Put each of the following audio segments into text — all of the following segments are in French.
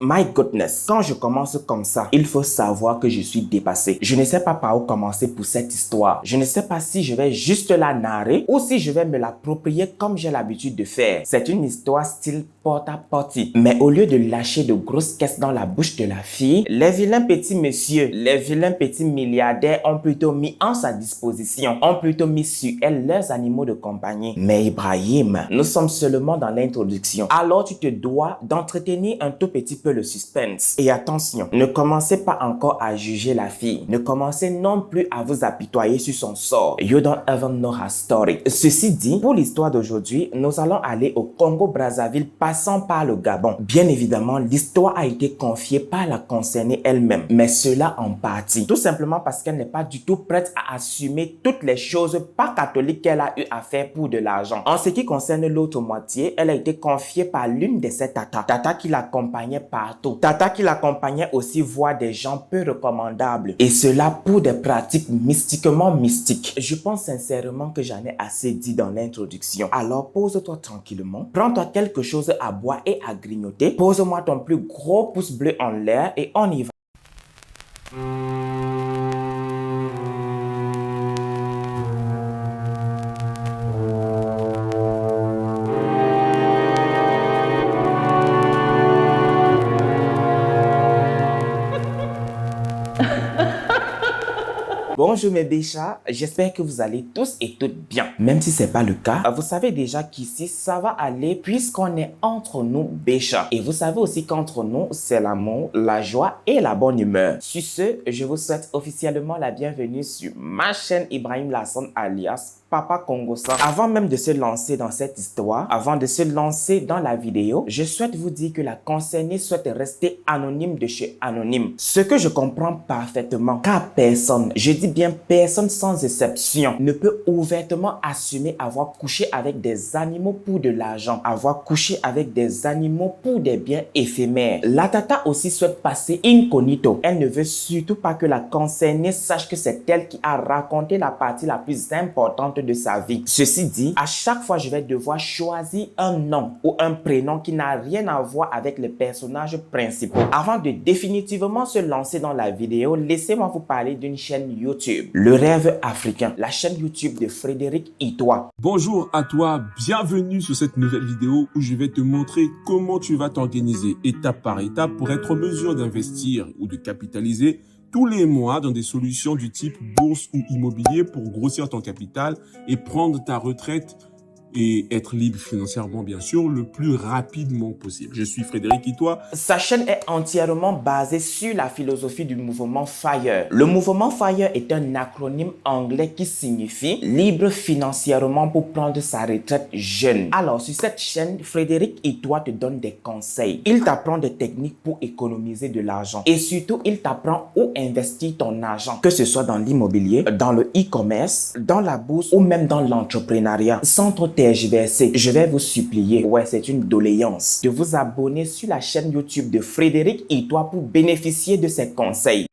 My goodness, quand je commence comme ça, il faut savoir que je suis dépassé. Je ne sais pas par où commencer pour cette histoire. Je ne sais pas si je vais juste la narrer ou si je vais me l'approprier comme j'ai l'habitude de faire. C'est une histoire style porta-potty. Mais au lieu de lâcher de grosses caisses dans la bouche de la fille, les vilains petits messieurs, les vilains petits milliardaires ont plutôt mis en sa disposition, ont plutôt mis sur elle leurs animaux de compagnie. Mais Ibrahim, nous sommes seulement dans l'introduction. Alors tu te dois d'entretenir un tout petit peu le suspense. Et attention, ne commencez pas encore à juger la fille. Ne commencez non plus à vous apitoyer sur son sort. You don't even know her story. Ceci dit, pour l'histoire d'aujourd'hui, nous allons aller au Congo-Brazzaville passant par le Gabon. Bien évidemment, l'histoire a été confiée par la concernée elle-même. Mais cela en partie. Tout simplement parce qu'elle n'est pas du tout prête à assumer toutes les choses pas catholiques qu'elle a eu à faire pour de l'argent. En ce qui concerne l'autre moitié, elle a été confiée par l'une de ses tatas. Tata qui l'accompagnait partout. Tata qui l'accompagnait aussi voir des gens peu recommandables. Et cela pour des pratiques mystiquement mystiques. Je pense sincèrement que j'en ai assez dit dans l'introduction. Alors pose-toi tranquillement. Prends-toi quelque chose à boire et à grignoter. Pose-moi ton plus gros pouce bleu en l'air et on y va. Bonjour mes béchats, j'espère que vous allez tous et toutes bien. Même si c'est pas le cas, vous savez déjà qu'ici ça va aller puisqu'on est entre nous béchats. Et vous savez aussi qu'entre nous, c'est l'amour, la joie et la bonne humeur. Sur ce, je vous souhaite officiellement la bienvenue sur ma chaîne Ibrahim Lasson alias Papa Congosa. Avant même de se lancer dans cette histoire, avant de se lancer dans la vidéo, je souhaite vous dire que la concernée souhaite rester anonyme de chez anonyme. Ce que je comprends parfaitement, car personne, je dis bien personne sans exception, ne peut ouvertement assumer avoir couché avec des animaux pour de l'argent, avoir couché avec des animaux pour des biens éphémères. La tata aussi souhaite passer incognito. Elle ne veut surtout pas que la concernée sache que c'est elle qui a raconté la partie la plus importante de sa vie. Ceci dit, à chaque fois, je vais devoir choisir un nom ou un prénom qui n'a rien à voir avec les personnages principaux. Avant de définitivement se lancer dans la vidéo, laissez-moi vous parler d'une chaîne YouTube, Le Rêve Africain, la chaîne YouTube de Frédéric Itoie. Bonjour à toi, bienvenue sur cette nouvelle vidéo où je vais te montrer comment tu vas t'organiser étape par étape pour être en mesure d'investir ou de capitaliser tous les mois dans des solutions du type bourse ou immobilier pour grossir ton capital et prendre ta retraite et être libre financièrement, bien sûr, le plus rapidement possible. Je suis Frédéric Itoie. Sa chaîne est entièrement basée sur la philosophie du mouvement FIRE. Le mouvement FIRE est un acronyme anglais qui signifie libre financièrement pour prendre sa retraite jeune. Alors, sur cette chaîne, Frédéric Itoie te donne des conseils. Il t'apprend des techniques pour économiser de l'argent. Et surtout, il t'apprend où investir ton argent, que ce soit dans l'immobilier, dans le e-commerce, dans la bourse ou même dans l'entrepreneuriat. Sans trop tergiverser, je vais vous supplier, ouais, c'est une doléance, de vous abonner sur la chaîne YouTube de Frédéric Itoie pour bénéficier de ses conseils.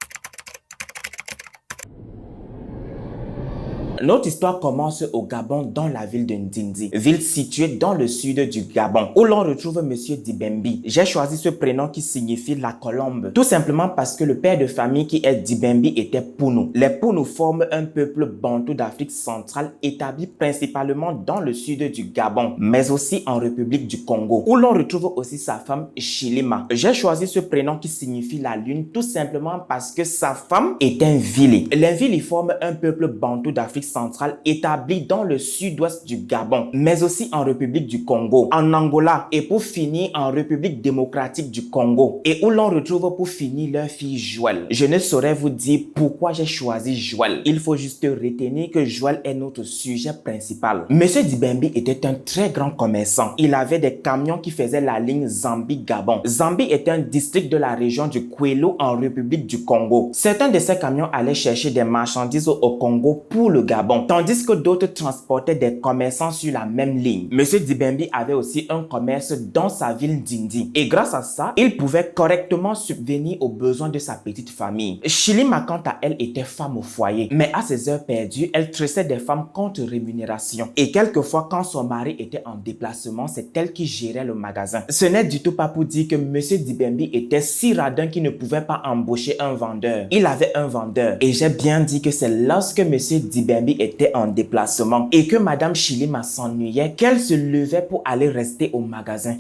Notre histoire commence au Gabon dans la ville de Ndindi, ville située dans le sud du Gabon, où l'on retrouve Monsieur Dibembi. J'ai choisi ce prénom qui signifie la colombe, tout simplement parce que le père de famille qui est Dibembi était Pounou. Les Pounou forment un peuple bantou d'Afrique centrale établi principalement dans le sud du Gabon, mais aussi en République du Congo, où l'on retrouve aussi sa femme Chilima. J'ai choisi ce prénom qui signifie la lune, tout simplement parce que sa femme est un Vili. Les Vili forment un peuple bantou d'Afrique centrale établi dans le sud-ouest du Gabon, mais aussi en République du Congo, en Angola et pour finir en République démocratique du Congo, et où l'on retrouve pour finir leur fille Joël. Je ne saurais vous dire pourquoi j'ai choisi Joël. Il faut juste retenir que Joël est notre sujet principal. Monsieur Dibembi était un très grand commerçant. Il avait des camions qui faisaient la ligne Zambie-Gabon. Zambie est un district de la région du Kouelo en République du Congo. Certains de ces camions allaient chercher des marchandises au Congo pour le Gabon. Gabon, tandis que d'autres transportaient des commerçants sur la même ligne. Monsieur Dibembi avait aussi un commerce dans sa ville d'Indi et grâce à ça, il pouvait correctement subvenir aux besoins de sa petite famille. Chilima, quant à elle, était femme au foyer, mais à ses heures perdues, elle tressait des femmes contre rémunération. Et quelquefois, quand son mari était en déplacement, c'est elle qui gérait le magasin. Ce n'est du tout pas pour dire que Monsieur Dibembi était si radin qu'il ne pouvait pas embaucher un vendeur. Il avait un vendeur et j'ai bien dit que c'est lorsque Monsieur Dibembi était en déplacement et que Madame Chilima s'ennuyait qu'elle se levait pour aller rester au magasin.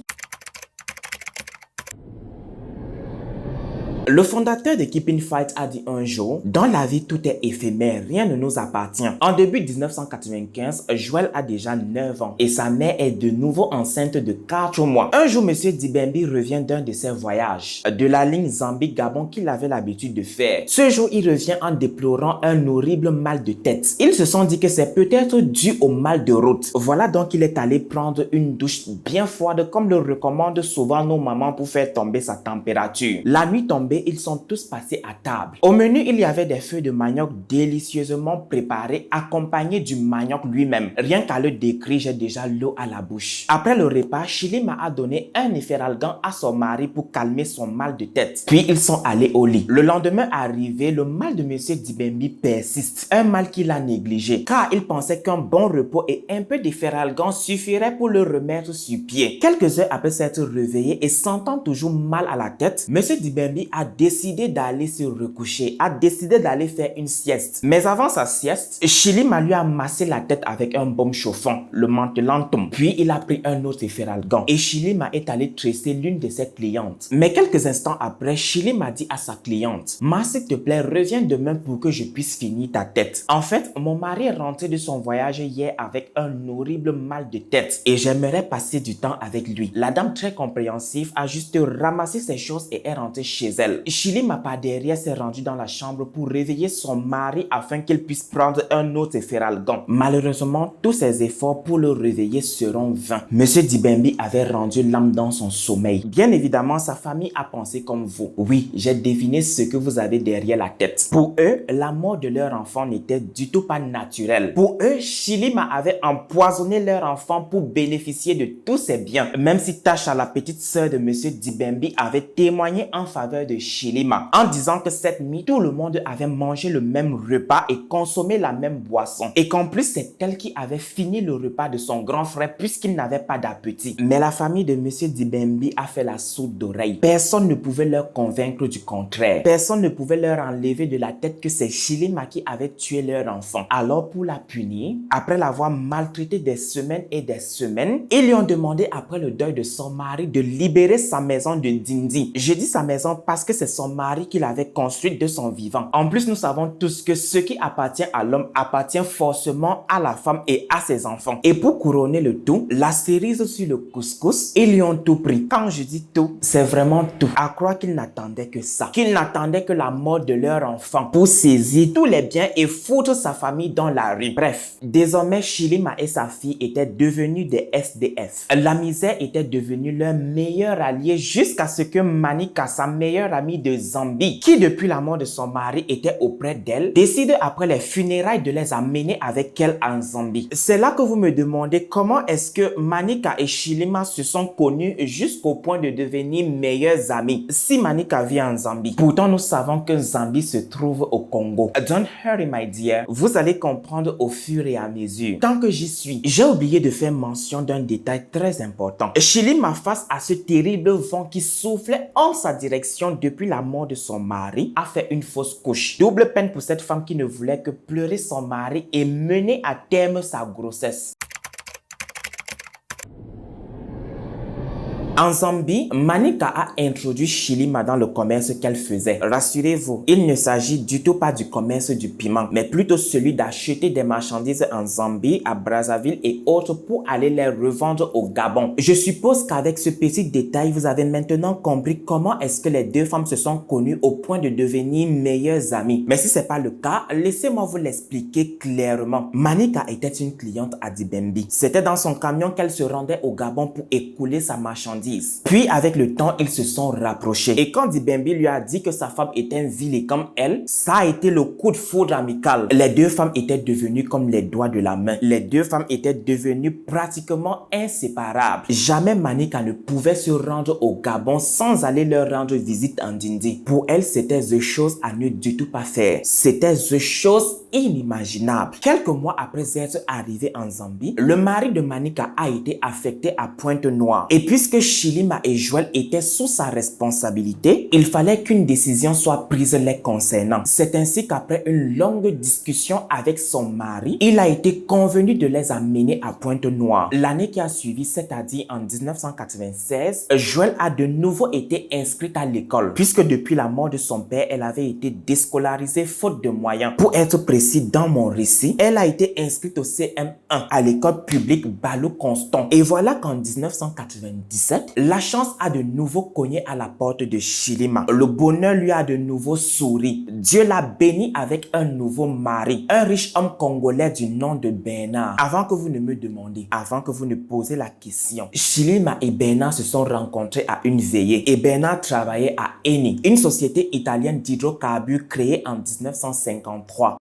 Le fondateur de Keeping Fight a dit un jour, dans la vie tout est éphémère, rien ne nous appartient. En début 1995, Joël a déjà 9 ans et sa mère est de nouveau enceinte de 4 mois. Un jour, Monsieur Dibembi revient d'un de ses voyages, de la ligne Zambie-Gabon qu'il avait l'habitude de faire. Ce jour, il revient en déplorant un horrible mal de tête. Ils se sont dit que c'est peut-être dû au mal de route. Voilà donc qu'il est allé prendre une douche bien froide comme le recommandent souvent nos mamans pour faire tomber sa température. La nuit tombée, ils sont tous passés à table. Au menu, il y avait des feuilles de manioc délicieusement préparées, accompagnées du manioc lui-même. Rien qu'à le décrire, j'ai déjà l'eau à la bouche. Après le repas, Chilima a donné un efferalgan à son mari pour calmer son mal de tête. Puis, ils sont allés au lit. Le lendemain arrivé, le mal de Monsieur Dibembi persiste. Un mal qu'il a négligé, car il pensait qu'un bon repos et un peu d'efferalgan suffirait pour le remettre sur pied. Quelques heures après s'être réveillé et sentant toujours mal à la tête, Monsieur Dibembi a décidé d'aller se recoucher, a décidé d'aller faire une sieste. Mais avant sa sieste, Chilima lui a massé la tête avec un baume chauffant, le mentholatum. Puis il a pris un autre efferalgan et Chilima est allé tresser l'une de ses clientes. Mais quelques instants après, Chilima dit à sa cliente, « Ma, s'il te plaît, reviens demain pour que je puisse finir ta tête. En fait, mon mari est rentré de son voyage hier avec un horrible mal de tête et j'aimerais passer du temps avec lui. » La dame très compréhensive a juste ramassé ses choses et est rentrée chez elle. Chilima par derrière s'est rendu dans la chambre pour réveiller son mari afin qu'il puisse prendre un autre efferalgan. Malheureusement, tous ses efforts pour le réveiller seront vains. Monsieur Dibembi avait rendu l'âme dans son sommeil. Bien évidemment, sa famille a pensé comme vous. Oui, j'ai deviné ce que vous avez derrière la tête. Pour eux, la mort de leur enfant n'était du tout pas naturelle. Pour eux, Chilima avait empoisonné leur enfant pour bénéficier de tous ses biens. Même si Tasha, la petite sœur de Monsieur Dibembi, avait témoigné en faveur de Chilima en disant que cette nuit, tout le monde avait mangé le même repas et consommé la même boisson. Et qu'en plus, c'est elle qui avait fini le repas de son grand frère puisqu'il n'avait pas d'appétit. Mais la famille de Monsieur Dibembi a fait la sourde oreille. Personne ne pouvait leur convaincre du contraire. Personne ne pouvait leur enlever de la tête que c'est Chilima qui avait tué leur enfant. Alors pour la punir, après l'avoir maltraité des semaines et des semaines, ils lui ont demandé après le deuil de son mari de libérer sa maison de Dindi. Je dis sa maison parce que c'est son mari qui l'avait construite de son vivant. En plus, nous savons tous que ce qui appartient à l'homme appartient forcément à la femme et à ses enfants. Et pour couronner le tout, la cerise sur le couscous, ils lui ont tout pris. Quand je dis tout, c'est vraiment tout. À croire qu'ils n'attendaient que ça. Qu'ils n'attendaient que la mort de leur enfant pour saisir tous les biens et foutre sa famille dans la rue. Bref, désormais, Chilima et sa fille étaient devenus des SDF. La misère était devenue leur meilleur allié jusqu'à ce que Manika, sa meilleure amie de Zambie, qui depuis la mort de son mari était auprès d'elle, décide après les funérailles de les amener avec elle en Zambie. C'est là que vous me demandez comment est-ce que Manika et Chilima se sont connus jusqu'au point de devenir meilleurs amis si Manika vit en Zambie. Pourtant, nous savons que Zambie se trouve au Congo. Don't hurry my dear, vous allez comprendre au fur et à mesure. Tant que j'y suis, j'ai oublié de faire mention d'un détail très important. Chilima, face à ce terrible vent qui soufflait en sa direction depuis la mort de son mari, a fait une fausse couche. Double peine pour cette femme qui ne voulait que pleurer son mari et mener à terme sa grossesse. En Zambie, Manika a introduit Chilima dans le commerce qu'elle faisait. Rassurez-vous, il ne s'agit du tout pas du commerce du piment, mais plutôt celui d'acheter des marchandises en Zambie, à Brazzaville et autres pour aller les revendre au Gabon. Je suppose qu'avec ce petit détail, vous avez maintenant compris comment est-ce que les deux femmes se sont connues au point de devenir meilleures amies. Mais si ce n'est pas le cas, laissez-moi vous l'expliquer clairement. Manika était une cliente à Dibembi. C'était dans son camion qu'elle se rendait au Gabon pour écouler sa marchandise. marchandises. Puis avec le temps, ils se sont rapprochés. Et quand Dibembe lui a dit que sa femme était invisible comme elle, ça a été le coup de foudre amical. Les deux femmes étaient devenues comme les doigts de la main. Les deux femmes étaient devenues pratiquement inséparables. Jamais Manika ne pouvait se rendre au Gabon sans aller leur rendre visite en Dindi. Pour elle, c'était the chose à ne du tout pas faire. C'était the chose inimaginable. Quelques mois après être arrivé en Zambie, le mari de Manika a été affecté à Pointe-Noire. Et puisque Chilima et Joël étaient sous sa responsabilité, il fallait qu'une décision soit prise les concernant. C'est ainsi qu'après une longue discussion avec son mari, il a été convenu de les amener à Pointe-Noire. L'année qui a suivi, c'est-à-dire en 1996, Joël a de nouveau été inscrite à l'école, puisque depuis la mort de son père, elle avait été déscolarisée faute de moyens. Pour être précis dans mon récit, elle a été inscrite au CM1 à l'école publique Balou Constant. Et voilà qu'en 1997, la chance a de nouveau cogné à la porte de Chilima. Le bonheur lui a de nouveau souri. Dieu l'a béni avec un nouveau mari, un riche homme congolais du nom de Bernard. Avant que vous ne me demandiez, avant que vous ne posez la question, Chilima et Bernard se sont rencontrés à une veillée et Bernard travaillait à Eni, une société italienne d'hydrocarbures créée en 1953.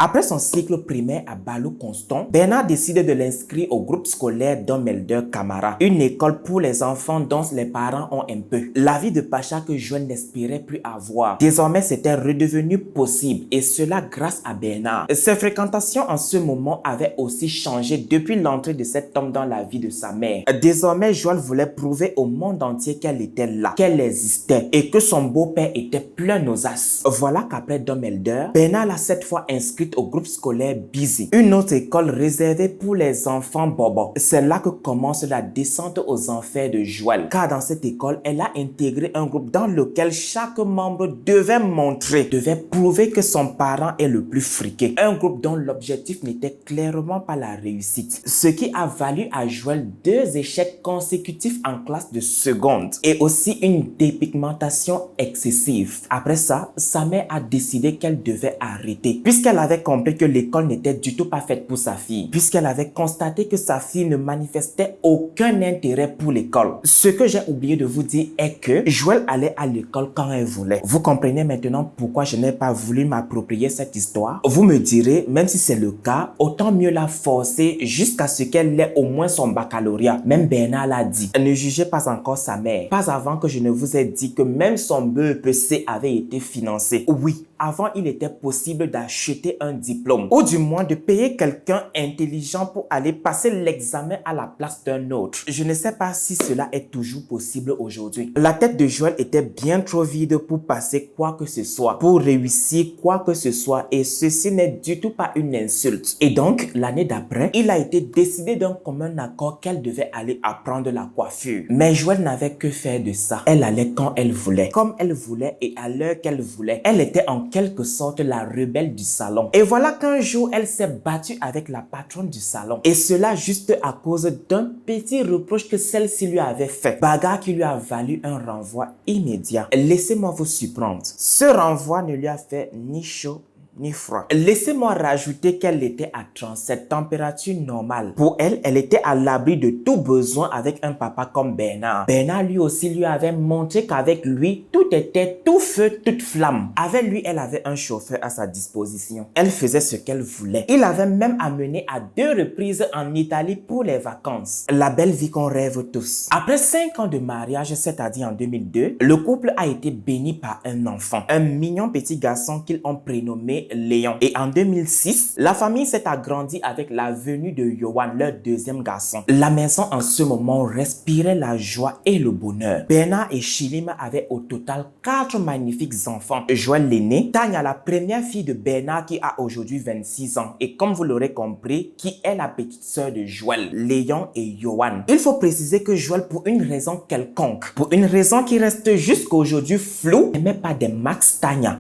Après son cycle primaire à Balou Constant, Bernard décide de l'inscrire au groupe scolaire Dom Elder Camara, une école pour les enfants dont les parents ont un peu. La vie de Pacha que Joël n'espérait plus avoir. Désormais, c'était redevenu possible et cela grâce à Bernard. Ses fréquentations en ce moment avaient aussi changé depuis l'entrée de cet homme dans la vie de sa mère. Désormais, Joël voulait prouver au monde entier qu'elle était là, qu'elle existait et que son beau-père était plein nos as. Voilà qu'après Dom Elder, Bernard l'a cette fois inscrit au groupe scolaire Busy, une autre école réservée pour les enfants bobo. C'est là que commence la descente aux enfers de Joël, car dans cette école, elle a intégré un groupe dans lequel chaque membre devait prouver que son parent est le plus friqué. Un groupe dont l'objectif n'était clairement pas la réussite, ce qui a valu à Joël 2 échecs consécutifs en classe de seconde et aussi une dépigmentation excessive. Après ça, sa mère a décidé qu'elle devait arrêter, puisqu'elle avait compris que l'école n'était du tout pas faite pour sa fille, puisqu'elle avait constaté que sa fille ne manifestait aucun intérêt pour l'école. Ce que j'ai oublié de vous dire est que Joël allait à l'école quand elle voulait. Vous comprenez maintenant pourquoi je n'ai pas voulu m'approprier cette histoire? Vous me direz, même si c'est le cas, autant mieux la forcer jusqu'à ce qu'elle ait au moins son baccalauréat. Même Bernard l'a dit. Ne jugez pas encore sa mère. Pas avant que je ne vous ai dit que même son BEPC avait été financé. Oui, avant il était possible d'acheter un diplôme ou du moins de payer quelqu'un intelligent pour aller passer l'examen à la place d'un autre. Je ne sais pas si cela est toujours possible aujourd'hui. La tête de Joël était bien trop vide pour passer quoi que ce soit, pour réussir quoi que ce soit, et ceci n'est du tout pas une insulte. Et donc, l'année d'après, il a été décidé d'un commun accord qu'elle devait aller apprendre la coiffure. Mais Joël n'avait que faire de ça. Elle allait quand elle voulait, comme elle voulait et à l'heure qu'elle voulait. Elle était en quelque sorte la rebelle du salon. Et voilà qu'un jour, elle s'est battue avec la patronne du salon. Et cela juste à cause d'un petit reproche que celle-ci lui avait fait. Bagarre qui lui a valu un renvoi immédiat. Laissez-moi vous surprendre. Ce renvoi ne lui a fait ni chaud ni froid. Laissez-moi rajouter qu'elle était à 37, température normale. Pour elle, elle était à l'abri de tout besoin avec un papa comme Bernard. Bernard lui aussi lui avait montré qu'avec lui, tout était tout feu, toute flamme. Avec lui, elle avait un chauffeur à sa disposition. Elle faisait ce qu'elle voulait. Il avait même amené à 2 reprises en Italie pour les vacances. La belle vie qu'on rêve tous. Après 5 ans de mariage, c'est-à-dire en 2002, le couple a été béni par un enfant. Un mignon petit garçon qu'ils ont prénommé Léon. Et en 2006, la famille s'est agrandie avec la venue de Yohan, leur deuxième garçon. La maison en ce moment respirait la joie et le bonheur. Bernard et Chilima avaient au total 4 magnifiques enfants. Joël l'aîné, Tania, la première fille de Bernard qui a aujourd'hui 26 ans et comme vous l'aurez compris, qui est la petite sœur de Joël, Léon et Yohan. Il faut préciser que Joël, pour une raison quelconque, pour une raison qui reste jusqu'à aujourd'hui floue, n'aimait pas des Max Tania.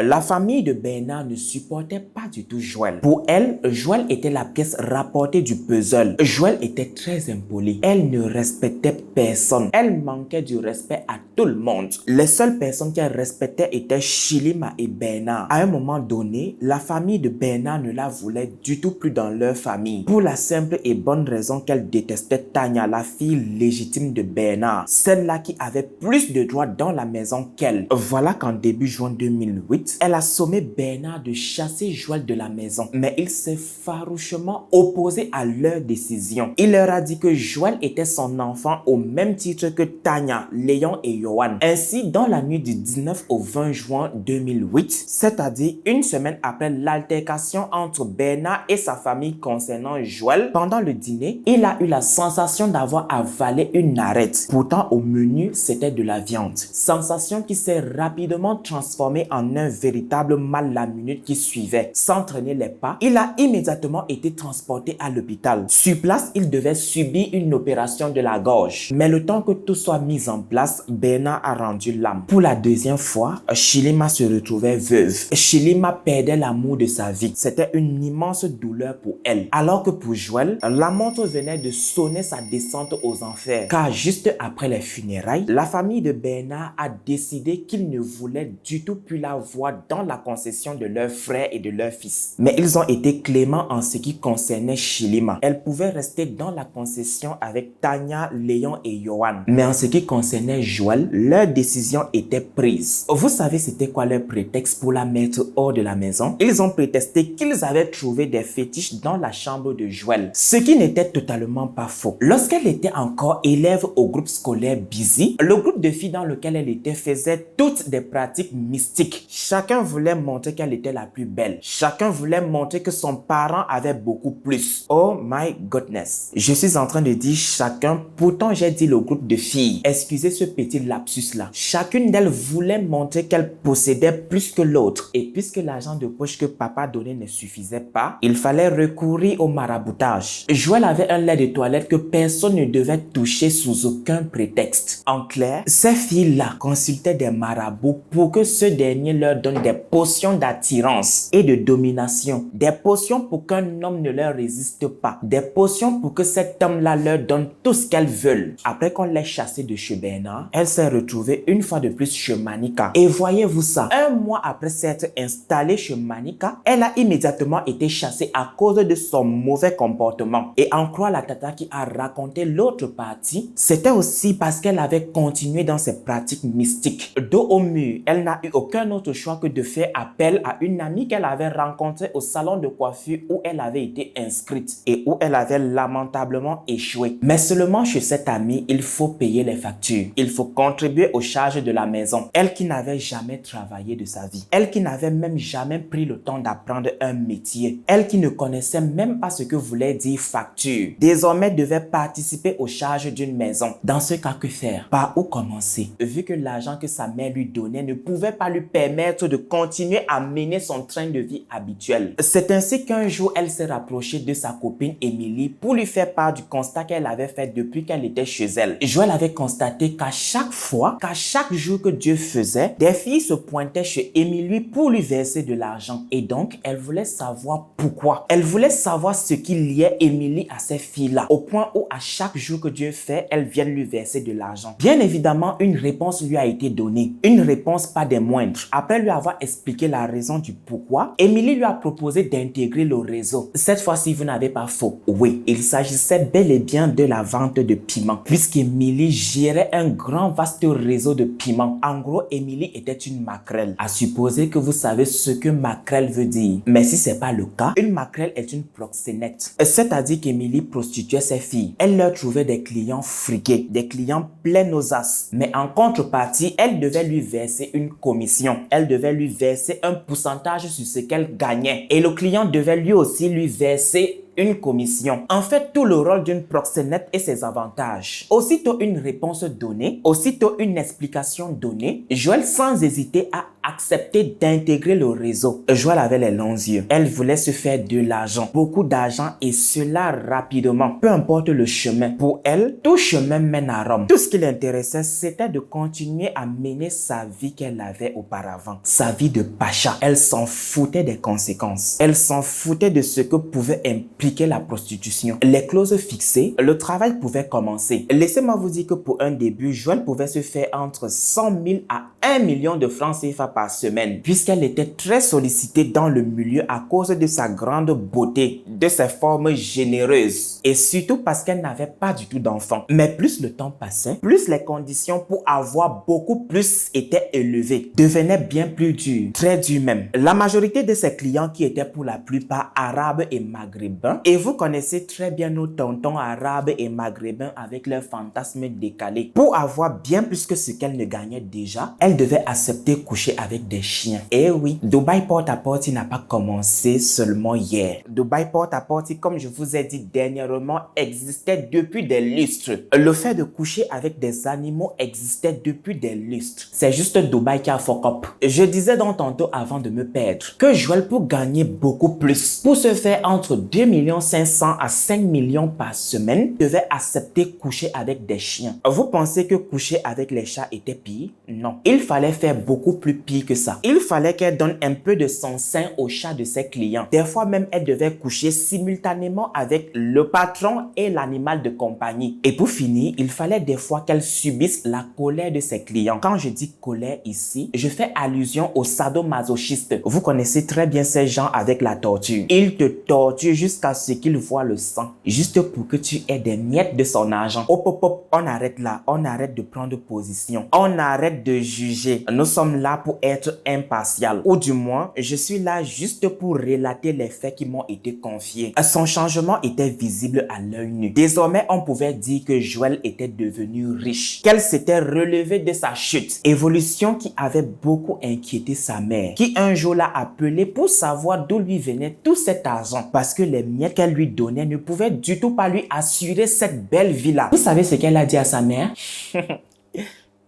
La famille de Bernard ne supportait pas du tout Joël. Pour elle, Joël était la pièce rapportée du puzzle. Joël était très impoli. Elle ne respectait personne. Elle manquait du respect à tout le monde. Les seules personnes qu'elle respectait étaient Chilima et Bernard. À un moment donné, la famille de Bernard ne la voulait du tout plus dans leur famille. Pour la simple et bonne raison qu'elle détestait Tania, la fille légitime de Bernard. Celle-là qui avait plus de droits dans la maison qu'elle. Voilà qu'en début juin 2008, elle a sommé Bernard de chasser Joël de la maison. Mais il s'est farouchement opposé à leur décision. Il leur a dit que Joël était son enfant au même titre que Tania, Léon et Yohan. Ainsi, dans la nuit du 19 au 20 juin 2008, c'est-à-dire une semaine après l'altercation entre Bernard et sa famille concernant Joël, pendant le dîner, il a eu la sensation d'avoir avalé une arête. Pourtant, au menu, c'était de la viande. Sensation qui s'est rapidement transformée en un véritable mal la minute qui suivait. Sans traîner les pas, il a immédiatement été transporté à l'hôpital. Sur place, il devait subir une opération de la gorge. Mais le temps que tout soit mis en place, Bernard a rendu l'âme. Pour la deuxième fois, Chilima se retrouvait veuve. Chilima perdait l'amour de sa vie. C'était une immense douleur pour elle. Alors que pour Joël, la montre venait de sonner sa descente aux enfers. Car juste après les funérailles, la famille de Bernard a décidé qu'ils ne voulaient du tout plus la voir dans la concession de leur frère et de leur fils. Mais ils ont été cléments en ce qui concernait Chilima. Elle pouvait rester dans la concession avec Tania, Léon et Yohan. Mais en ce qui concernait Joël, leur décision était prise. Vous savez c'était quoi leur prétexte pour la mettre hors de la maison? Ils ont prétexté qu'ils avaient trouvé des fétiches dans la chambre de Joël. Ce qui n'était totalement pas faux. Lorsqu'elle était encore élève au groupe scolaire Busy, le groupe de filles dans lequel elle était faisait toutes des pratiques mystiques. Chacun voulait montrer qu'elle était la plus belle. Chacun voulait montrer que son parent avait beaucoup plus. Oh my goodness. Je suis en train de dire chacun, pourtant j'ai dit le groupe de filles. Excusez ce petit lapsus là. Chacune d'elles voulait montrer qu'elle possédait plus que l'autre. Et puisque l'argent de poche que papa donnait ne suffisait pas, il fallait recourir au maraboutage. Joël avait un lait de toilette que personne ne devait toucher sous aucun prétexte. En clair, ces filles-là consultaient des marabouts pour que ce dernier leur donne des potions d'attirance et de domination. Des potions pour qu'un homme ne leur résiste pas. Des potions pour que cet homme-là leur donne tout ce qu'elles veulent. Après qu'on l'ait chassée de chez Bernard, elle s'est retrouvée une fois de plus chez Manika. Et voyez-vous ça, un mois après s'être installée chez Manika, elle a immédiatement été chassée à cause de son mauvais comportement. Et en croire la tata qui a raconté l'autre partie, c'était aussi parce qu'elle avait continué dans ses pratiques mystiques. Dos au mur, elle n'a eu aucun autre choix que de faire appel à une amie qu'elle avait rencontrée au salon de coiffure où elle avait été inscrite et où elle avait lamentablement échoué. Mais seulement chez cette amie, il faut payer les factures. Il faut contribuer aux charges de la maison. Elle qui n'avait jamais travaillé de sa vie. Elle qui n'avait même jamais pris le temps d'apprendre un métier. Elle qui ne connaissait même pas ce que voulait dire facture. Désormais devait participer aux charges d'une maison. Dans ce cas, que faire? Par où commencer? Vu que l'argent que sa mère lui donnait ne pouvait pas lui permettre de continuer à mener son train de vie habituel. C'est ainsi qu'un jour, elle s'est rapprochée de sa copine Émilie pour lui faire part du constat qu'elle avait fait depuis qu'elle était chez elle. Joël avait constaté qu'à chaque fois, qu'à chaque jour que Dieu faisait, des filles se pointaient chez Émilie pour lui verser de l'argent. Et donc, elle voulait savoir pourquoi. Elle voulait savoir ce qui liait Émilie à ces filles-là, au point où à chaque jour que Dieu fait, elles viennent lui verser de l'argent. Bien évidemment, une réponse lui a été donnée. Une réponse pas des moindres. Après lui avoir expliqué la raison du pourquoi, Émilie lui a proposé d'intégrer le réseau. Cette fois-ci, vous n'avez pas faux. Oui, il s'agissait bel et bien de la vente de piments, puisqu'Émilie gérait un grand vaste réseau de piments. En gros, Émilie était une maquerelle. À supposer que vous savez ce que maquerelle veut dire. Mais si c'est pas le cas, une maquerelle est une proxénète. C'est-à-dire qu'Émilie prostituait ses filles. Elle leur trouvait des clients friqués, des clients pleins aux as. Mais en contrepartie, elle devait lui verser une commission. Elle devait lui verser un pourcentage sur ce qu'elle gagnait. Et le client devait lui aussi lui verser une commission. En fait, tout le rôle d'une proxénète et ses avantages. Aussitôt une réponse donnée, aussitôt une explication donnée, Joël sans hésiter a accepté d'intégrer le réseau. Joël avait les longs yeux. Elle voulait se faire de l'argent, beaucoup d'argent et cela rapidement. Peu importe le chemin. Pour elle, tout chemin mène à Rome. Tout ce qui l'intéressait, c'était de continuer à mener sa vie qu'elle avait auparavant. Sa vie de pacha. Elle s'en foutait des conséquences. Elle s'en foutait de ce que pouvait impliquer la prostitution. Les clauses fixées, le travail pouvait commencer. Laissez-moi vous dire que pour un début, Joël pouvait se faire entre 100 000 à 1 million de francs CFA par semaine, puisqu'elle était très sollicitée dans le milieu à cause de sa grande beauté, de ses formes généreuses et surtout parce qu'elle n'avait pas du tout d'enfants. Mais plus le temps passait, plus les conditions pour avoir beaucoup plus étaient élevées, devenaient bien plus dures, très dures même. La majorité de ses clients qui étaient pour la plupart arabes et maghrébins, et vous connaissez très bien nos tontons arabes et maghrébins avec leurs fantasmes décalés. Pour avoir bien plus que ce qu'elle ne gagnait déjà, elle devait accepter coucher avec des chiens. Et oui, Dubaï porte-à-porte n'a pas commencé seulement hier. Dubaï porte-à-porte, comme je vous ai dit dernièrement, existait depuis des lustres. Le fait de coucher avec des animaux existait depuis des lustres. C'est juste Dubaï qui a fuck up. Je disais donc tantôt avant de me perdre que Joël, pour gagner beaucoup plus, pour se faire entre 2 500 000 à 5 millions par semaine, devait accepter coucher avec des chiens. Vous pensez que coucher avec les chats était pire? Non. Il fallait faire beaucoup plus pire que ça. Il fallait qu'elle donne un peu de son sein aux chats de ses clients. Des fois même, elle devait coucher simultanément avec le patron et l'animal de compagnie. Et pour finir, il fallait des fois qu'elle subisse la colère de ses clients. Quand je dis colère ici, je fais allusion aux sadomasochistes. Vous connaissez très bien ces gens avec la torture. Ils te torturent jusqu'à ce qu'ils voient le sang, juste pour que tu aies des miettes de son argent. Hop, hop, hop, on arrête là. On arrête de prendre position. On arrête de juger. Nous sommes là pour être impartial. Ou du moins, je suis là juste pour relater les faits qui m'ont été confiés. Son changement était visible à l'œil nu. Désormais, on pouvait dire que Joël était devenu riche, qu'elle s'était relevée de sa chute. Évolution qui avait beaucoup inquiété sa mère, qui un jour l'a appelée pour savoir d'où lui venait tout cet argent, parce que les miettes qu'elle lui donnait ne pouvaient du tout pas lui assurer cette belle vie-là. Vous savez ce qu'elle a dit à sa mère?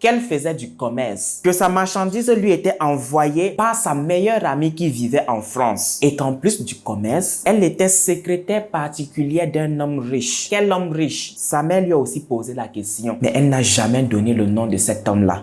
Qu'elle faisait du commerce, que sa marchandise lui était envoyée par sa meilleure amie qui vivait en France et qu'en plus du commerce, elle était secrétaire particulière d'un homme riche. Quel homme riche? Sa mère lui a aussi posé la question, mais elle n'a jamais donné le nom de cet homme-là.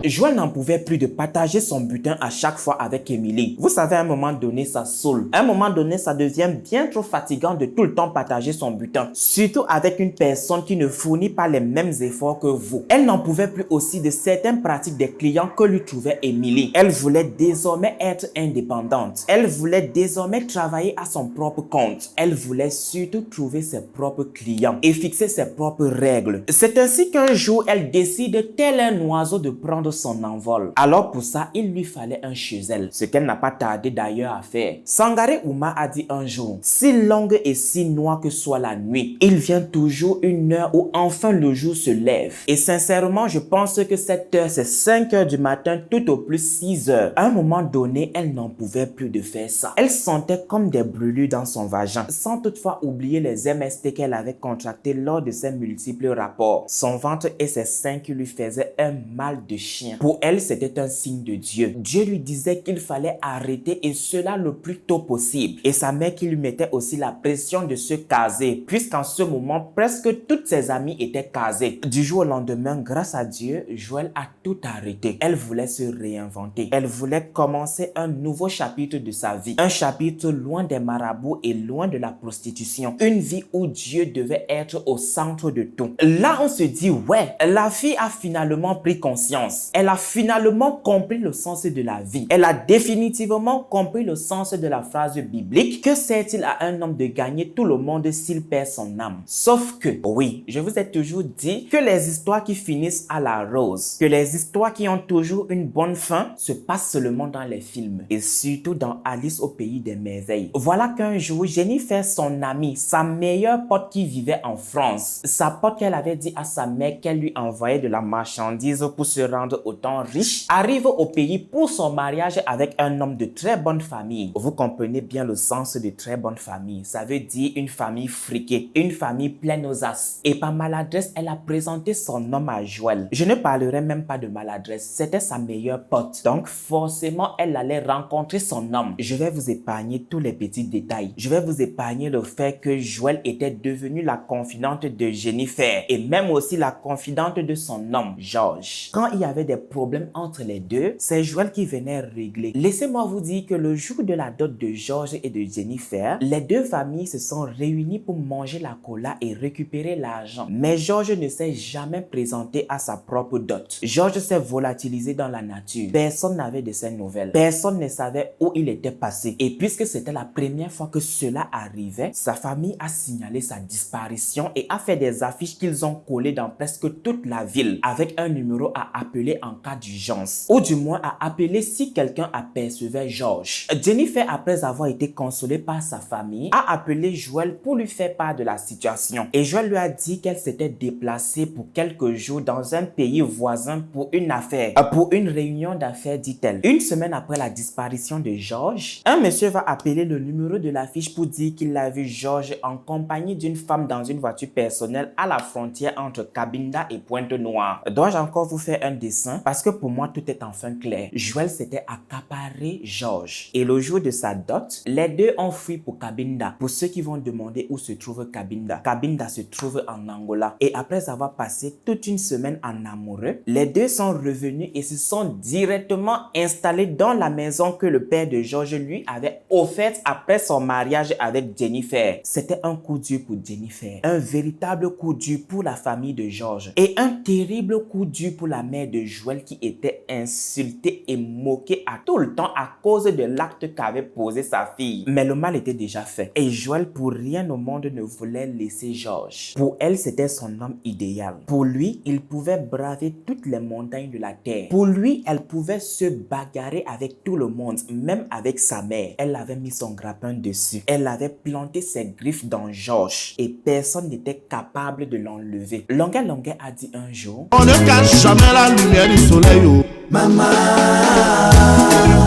Joël n'en pouvait plus de partager son butin à chaque fois avec Emily. Vous savez, à un moment donné, ça saoule. À un moment donné, ça devient bien trop fatigant de tout le temps partager son butin. Surtout avec une personne qui ne fournit pas les mêmes efforts que vous. Elle n'en pouvait plus aussi de certaines pratiques des clients que lui trouvait Emily. Elle voulait désormais être indépendante. Elle voulait désormais travailler à son propre compte. Elle voulait surtout trouver ses propres clients et fixer ses propres règles. C'est ainsi qu'un jour, elle décide, tel un oiseau, de prendre son envol. Alors pour ça, il lui fallait un chez elle, ce qu'elle n'a pas tardé d'ailleurs à faire. Sangaré Ouma a dit un jour, si longue et si noire que soit la nuit, il vient toujours une heure où enfin le jour se lève. Et sincèrement, je pense que cette heure, c'est 5 heures du matin, tout au plus 6 heures. À un moment donné, elle n'en pouvait plus de faire ça. Elle sentait comme des brûlures dans son vagin, sans toutefois oublier les MST qu'elle avait contractés lors de ses multiples rapports. Son ventre et ses seins qui lui faisaient un mal de chien. Pour elle, c'était un signe de Dieu. Dieu lui disait qu'il fallait arrêter et cela le plus tôt possible. Et sa mère qui lui mettait aussi la pression de se caser, puisqu'en ce moment, presque toutes ses amies étaient casées. Du jour au lendemain, grâce à Dieu, Joël a tout arrêté. Elle voulait se réinventer. Elle voulait commencer un nouveau chapitre de sa vie. Un chapitre loin des marabouts et loin de la prostitution. Une vie où Dieu devait être au centre de tout. Là, on se dit, ouais, la fille a finalement pris conscience. Elle a finalement compris le sens de la vie. Elle a définitivement compris le sens de la phrase biblique. Que sert-il à un homme de gagner tout le monde s'il perd son âme? Sauf que, oui, je vous ai toujours dit que les histoires qui finissent à la rose, que les histoires qui ont toujours une bonne fin se passent seulement dans les films et surtout dans Alice au pays des merveilles. Voilà qu'un jour, Jennifer, son amie, sa meilleure pote qui vivait en France, sa pote qu'elle avait dit à sa mère qu'elle lui envoyait de la marchandise pour se rendre autant riche, arrive au pays pour son mariage avec un homme de très bonne famille. Vous comprenez bien le sens de très bonne famille. Ça veut dire une famille friquée, une famille pleine aux as. Et par maladresse, elle a présenté son homme à Joël. Je ne parlerai même pas de maladresse, c'était sa meilleure pote. Donc forcément, elle allait rencontrer son homme. Je vais vous épargner tous les petits détails. Je vais vous épargner le fait que Joël était devenue la confidente de Jennifer et même aussi la confidente de son homme, George. Quand il y avait des problèmes entre les deux, c'est Joël qui venait régler. Laissez-moi vous dire que le jour de la dot de George et de Jennifer, les deux familles se sont réunies pour manger la cola et récupérer l'argent. Mais George ne s'est jamais présenté à sa propre dot. George s'est volatilisé dans la nature. Personne n'avait de ses nouvelles. Personne ne savait où il était passé. Et puisque c'était la première fois que cela arrivait, sa famille a signalé sa disparition et a fait des affiches qu'ils ont collées dans presque toute la ville avec un numéro à appeler en cas d'urgence. Ou du moins à appeler si quelqu'un apercevait George. Jennifer, après avoir été consolée par sa famille, a appelé Joël pour lui faire part de la situation. Et Joël lui a dit qu'elle s'était déplacée pour quelques jours dans un pays voisin pour une affaire. Pour une réunion d'affaires, dit-elle. Une semaine après la disparition de George, un monsieur va appeler le numéro de l'affiche pour dire qu'il a vu George en compagnie d'une femme dans une voiture personnelle à la frontière entre Cabinda et Pointe-Noire. Dois-je encore vous faire un dessin? Parce que pour moi, tout est enfin clair. Joël s'était accaparé George. Et le jour de sa dot, les deux ont fui pour Cabinda. Pour ceux qui vont demander où se trouve Cabinda, Cabinda se trouve en Angola. Et après avoir passé toute une semaine en amoureux, les deux sont revenus et se sont directement installés dans la maison que le père de George lui avait offerte après son mariage avec Jennifer. C'était un coup dur pour Jennifer, un véritable coup dur pour la famille de George et un terrible coup dur pour la mère de Joël qui était insultée et moquée à tout le temps à cause de l'acte qu'avait posé sa fille. Mais le mal était déjà fait et Joël pour rien au monde ne voulait laisser George. Pour elle, c'était son homme idéal. Pour lui, il pouvait braver toutes les montagnes de la terre. Pour lui, elle pouvait se bagarrer avec tout le monde, même avec sa mère. Elle avait mis son grappin dessus. Elle avait planté ses griffes dans George et personne n'était capable de l'enlever. Longuet a dit un jour: on ne cache jamais la lumière du soleil, oh. Maman.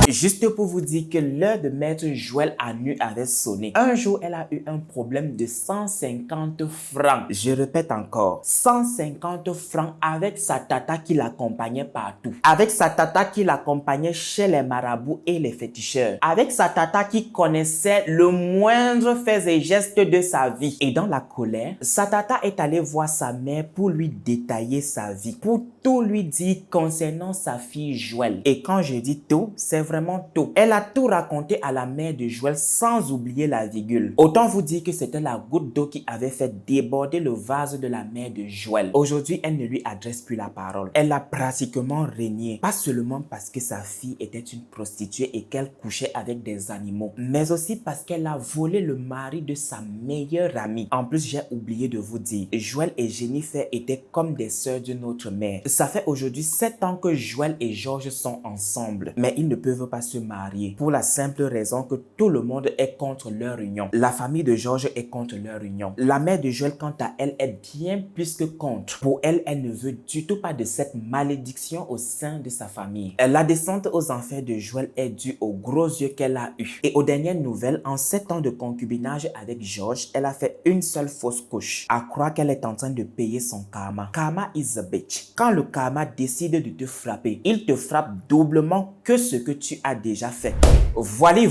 Juste pour vous dire que l'heure de mettre Joël à nu avait sonné. Un jour, elle a eu un problème de 150 francs. Je répète encore, 150 francs avec sa tata qui l'accompagnait partout. Avec sa tata qui l'accompagnait chez les marabouts et les féticheurs. Avec sa tata qui connaissait le moindre fait et geste de sa vie. Et dans la colère, sa tata est allée voir sa mère pour lui détailler sa vie. Pour tout lui dire concernant sa fille Joël. Et quand je dis tout, c'est vraiment tout. Elle a tout raconté à la mère de Joël sans oublier la virgule. Autant vous dire que c'était la goutte d'eau qui avait fait déborder le vase de la mère de Joël. Aujourd'hui, elle ne lui adresse plus la parole. Elle a pratiquement régné. Pas seulement parce que sa fille était une prostituée et qu'elle couchait avec des animaux, mais aussi parce qu'elle a volé le mari de sa meilleure amie. En plus, j'ai oublié de vous dire, Joël et Jennifer étaient comme des sœurs d'une autre mère. Ça fait aujourd'hui 7 ans que Joël et George sont ensemble, mais ils ne peuvent pas se marier pour la simple raison que tout le monde est contre leur union. La famille de George est contre leur union. La mère de Joël, quant à elle, est bien plus que contre. Pour elle, elle ne veut du tout pas de cette malédiction au sein de sa famille. La descente aux enfers de Joël est due aux gros yeux qu'elle a eus. Et aux dernières nouvelles, en 7 ans de concubinage avec George, elle a fait une seule fausse couche. À croire qu'elle est en train de payer son karma. Karma is a bitch. Quand le karma décide de te frapper, il te frappe doublement que ce que tu as déjà fait. Voilà,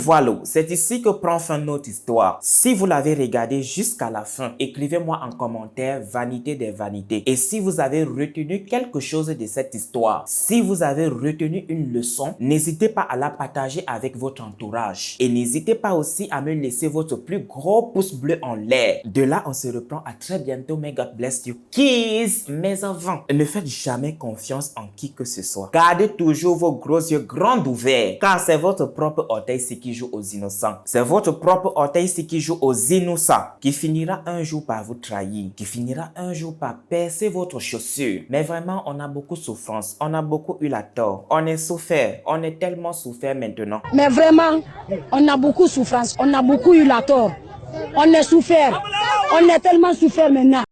c'est ici que prend fin notre histoire. Si vous l'avez regardé jusqu'à la fin, écrivez-moi en commentaire vanité des vanités. Et si vous avez retenu quelque chose de cette histoire, si vous avez retenu une leçon, n'hésitez pas à la partager avec votre entourage. Et n'hésitez pas aussi à me laisser votre plus gros pouce bleu en l'air. De là, on se reprend à très bientôt. May God bless you. Kiss. Mais avant, ne faites jamais confiance en qui que ce soit. Gardez toujours vos gros yeux grands ouverts, car c'est votre propre orteil qui joue aux innocents. C'est votre propre orteil qui joue aux innocents, qui finira un jour par vous trahir, qui finira un jour par percer votre chaussure. Mais vraiment, on a beaucoup de souffrance, on a beaucoup eu la tort, on est souffert, on est tellement souffert maintenant. Mais vraiment, on a beaucoup de souffrance, on a beaucoup eu la tort, on est souffert, on est tellement souffert maintenant.